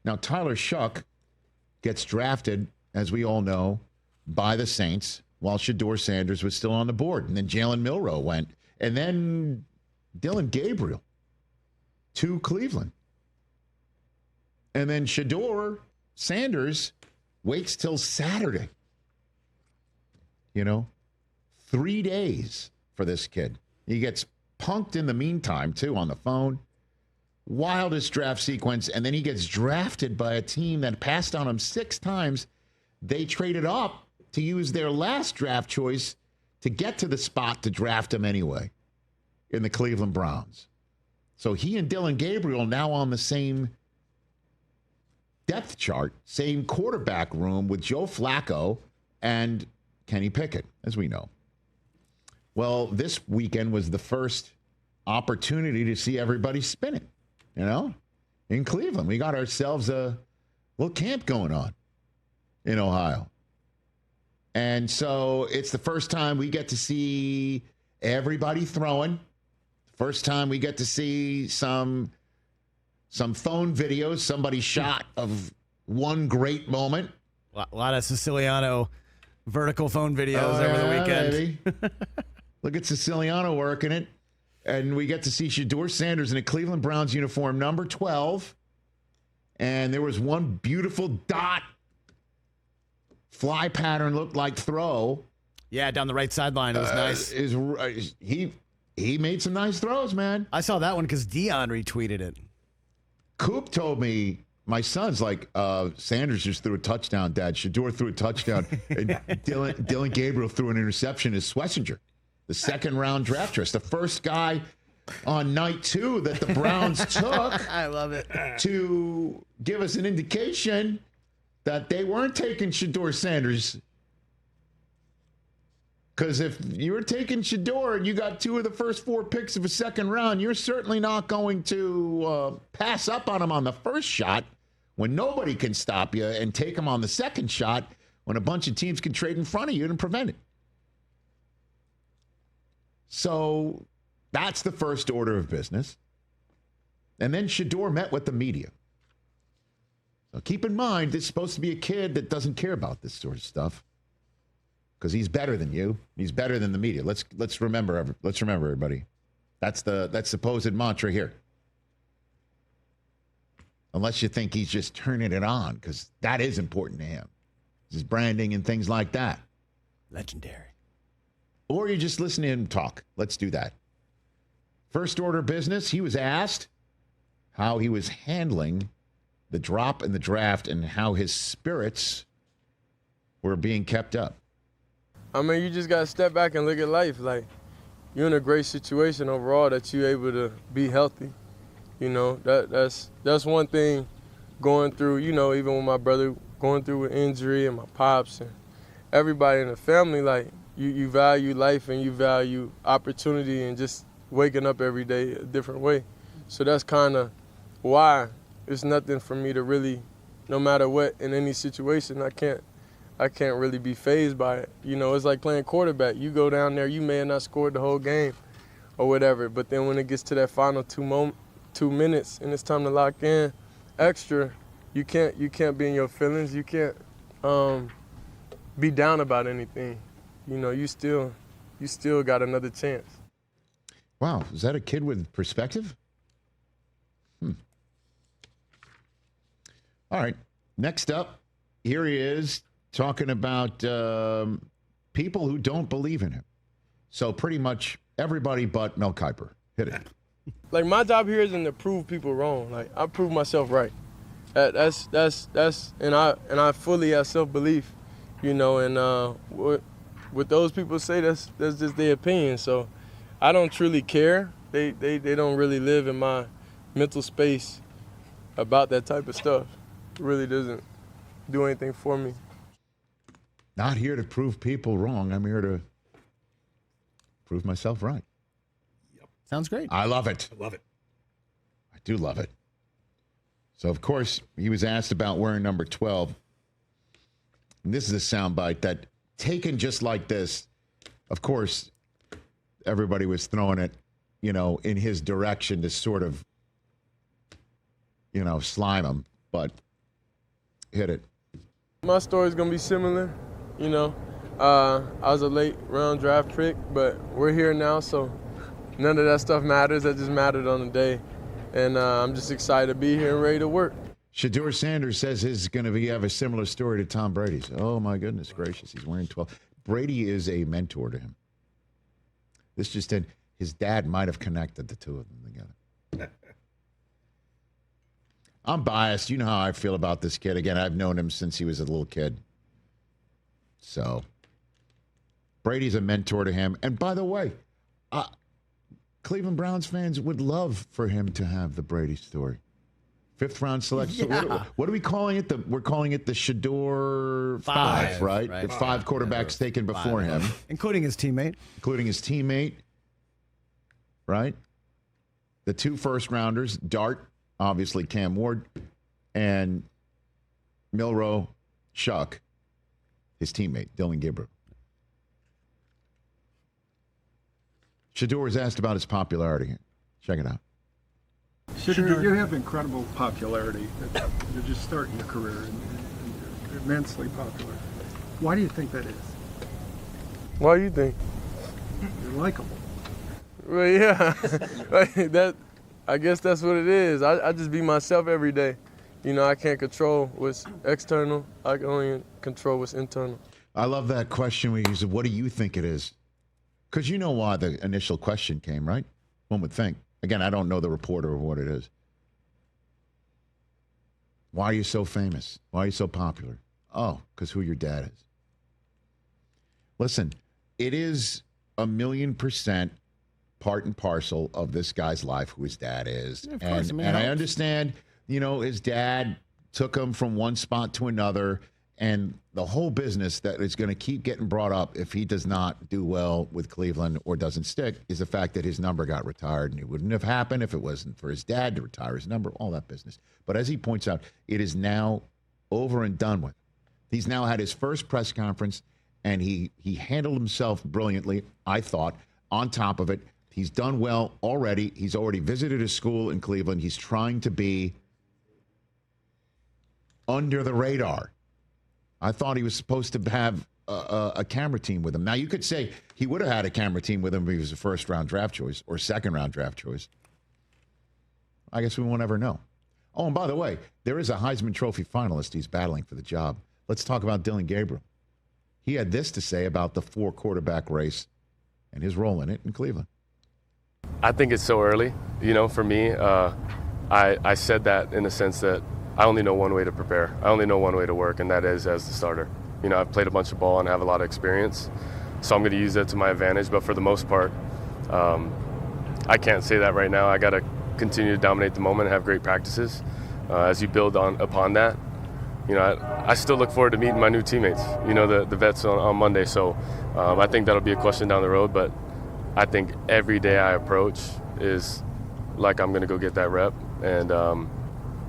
Now, Tyler Shuck gets drafted, as we all know, by the Saints while Shedeur Sanders was still on the board. And then Jalen Milroe went. And then Dylan Gabriel to Cleveland. And then Shedeur Sanders waits till Saturday. 3 days for this kid. He gets punked in the meantime, too, on the phone. Wildest draft sequence. And then he gets drafted by a team that passed on him 6 times. They traded up to use their last draft choice to get to the spot to draft him anyway in the Cleveland Browns. So he and Dylan Gabriel now on the same depth chart, same quarterback room with Joe Flacco and Kenny Pickett, as we know. Well, this weekend was the first opportunity to see everybody spinning, in Cleveland. We got ourselves a little camp going on in Ohio. And so it's the first time we get to see everybody throwing. First time we get to see some phone videos, somebody shot of one great moment. A lot of Siciliano vertical phone videos over the weekend. Look at Siciliano working it. And we get to see Shedeur Sanders in a Cleveland Browns uniform, number 12. And there was one beautiful dot fly pattern, looked like throw. Yeah, down the right sideline. It was nice. He made some nice throws, man. I saw that one because Dion retweeted it. Coop told me, my son's like, Sanders just threw a touchdown, Dad. Shedeur threw a touchdown. And Dylan Gabriel threw an interception as Schlesinger, the second-round draft choice, the first guy on night 2 that the Browns took. I love it. To give us an indication that they weren't taking Shedeur Sanders. Because if you were taking Shedeur and you got 2 of the first 4 picks of a second round, you're certainly not going to pass up on him on the first shot when nobody can stop you and take him on the second shot when a bunch of teams can trade in front of you and prevent it. So that's the first order of business. And then Shedeur met with the media. So keep in mind, this is supposed to be a kid that doesn't care about this sort of stuff. Because he's better than you. He's better than the media. Let's remember everybody. That's supposed mantra here. Unless you think he's just turning it on, because that is important to him. His branding and things like that. Legendary. Or you just listen to him talk. Let's do that. First order business, he was asked how he was handling the drop in the draft and how his spirits were being kept up. I mean, you just got to step back and look at life. Like, you're in a great situation overall that you're able to be healthy. That's one thing going through, even with my brother going through an injury and my pops and everybody in the family, like, you value life and you value opportunity and just waking up every day a different way. So that's kind of why it's nothing for me to really, no matter what, in any situation, I can't really be fazed by it. It's like playing quarterback. You go down there, you may have not scored the whole game or whatever, but then when it gets to that final 2 minutes and it's time to lock in extra, you can't be in your feelings. You can't be down about anything. You still got another chance. Wow, is that a kid with perspective? All right, next up, here he is talking about people who don't believe in him. So pretty much everybody but Mel Kiper. Hit it. Like, my job here isn't to prove people wrong. Like, I prove myself right. That's and I fully have self-belief, and what those people say, that's just their opinion. So I don't truly care. They don't really live in my mental space about that type of stuff. It really doesn't do anything for me. Not here to prove people wrong. I'm here to prove myself right. Yep. Sounds great. I love it. I love it. I do love it. So, of course, he was asked about wearing number 12. And this is a soundbite that, taken just like this, of course, everybody was throwing it, in his direction to sort of, slime him. But Hit it. My story's going to be similar, you know. I was a late round draft pick, but we're here now, so none of that stuff matters. That just mattered on the day. And I'm just excited to be here and ready to work. Shedeur Sanders says his is going to have a similar story to Tom Brady's. Oh, my goodness gracious. He's wearing 12. Brady is a mentor to him. This just in. His dad might have connected the two of them together. I'm biased. You know how I feel about this kid. Again, I've known him since he was a little kid. So, Brady's a mentor to him. And by the way, Cleveland Browns fans would love for him to have the Brady story. 5th round selection. Yeah. So what are we calling it? We're calling it the Shedeur 5, right? The 5 quarterbacks taken before him. Including his teammate. Right? The 2 first-rounders, Dart, obviously Cam Ward, and Milroe Shuck, his teammate, Dylan Gabriel. Shedeur was asked about his popularity. Check it out. Shedeur, you have incredible popularity. You're just starting your career and you're immensely popular. Why do you think that is? Why do you think? You're likable. Well, yeah. I guess that's what it is. I just be myself every day. You know, I can't control what's external. I can only control what's internal. I love that question where you said, what do you think it is? Because you know why the initial question came, right? One would think. Again, I don't know the reporter of what it is. Why are you so famous? Why are you so popular? Oh, because who your dad is. Listen, it is 1,000,000% part and parcel of this guy's life who his dad is. Yeah, of course, and I understand, you know, his dad took him from one spot to another, and the whole business that is going to keep getting brought up if he does not do well with Cleveland or doesn't stick is the fact that his number got retired, and it wouldn't have happened if it wasn't for his dad to retire his number, all that business. But as he points out, it is now over and done with. He's now had his first press conference, and he handled himself brilliantly, I thought. On top of it, he's done well already. He's already visited his school in Cleveland. He's trying to be under the radar. I thought he was supposed to have a camera team with him. Now, you could say he would have had a camera team with him if he was a first-round draft choice or second-round draft choice. I guess we won't ever know. Oh, and by the way, there is a Heisman Trophy finalist he's battling for the job. Let's talk about Dylan Gabriel. He had this to say about the 4-quarterback race and his role in it in Cleveland. I think it's so early. You know, for me, I said that in the sense that I only know one way to prepare. I only know one way to work, and that is as the starter. You know, I've played a bunch of ball and have a lot of experience, so I'm going to use that to my advantage. But for the most part, I can't say that right now. I got to continue to dominate the moment and have great practices. As you build upon that, you know, I still look forward to meeting my new teammates, you know, the vets on Monday. So I think that'll be a question down the road. But I think every day I approach is like I'm going to go get that rep. And,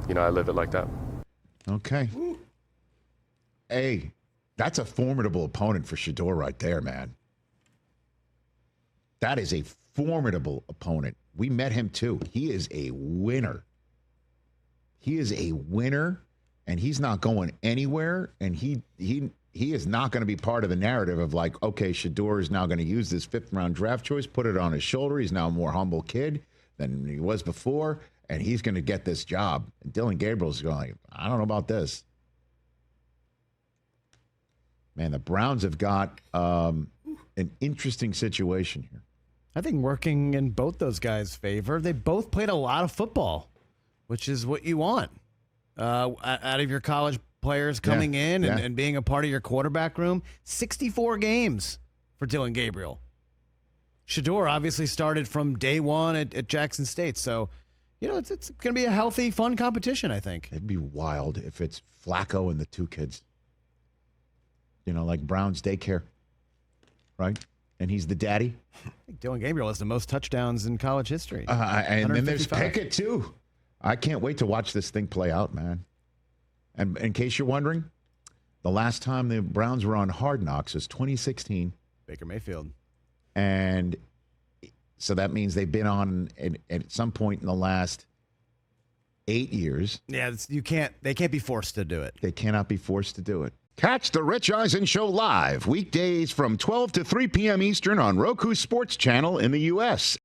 you know, I live it like that. Okay. Hey, that's a formidable opponent for Shedeur right there, man. That is a formidable opponent. We met him too. He is a winner. He is a winner, and he's not going anywhere. And he is not going to be part of the narrative of like, okay, Shedeur is now going to use this 5th-round draft choice, put it on his shoulder. He's now a more humble kid than he was before, and he's going to get this job. And Dylan Gabriel's going, I don't know about this. Man, the Browns have got an interesting situation here. I think working in both those guys' favor, they both played a lot of football, which is what you want out of your college players coming in and being a part of your quarterback room. 64 games for Dylan Gabriel. Shedeur obviously started from day one at Jackson State. So, you know, it's going to be a healthy, fun competition, I think. It'd be wild if it's Flacco and the 2 kids. You know, like Brown's daycare, right? And he's the daddy. I think Dylan Gabriel has the most touchdowns in college history. And then there's Pickett, too. I can't wait to watch this thing play out, man. And in case you're wondering, the last time the Browns were on Hard Knocks was 2016. Baker Mayfield. And so that means they've been on at some point in the last 8 years. Yeah, they can't be forced to do it. They cannot be forced to do it. Catch the Rich Eisen Show live weekdays from 12 to 3 p.m. Eastern on Roku Sports Channel in the U.S.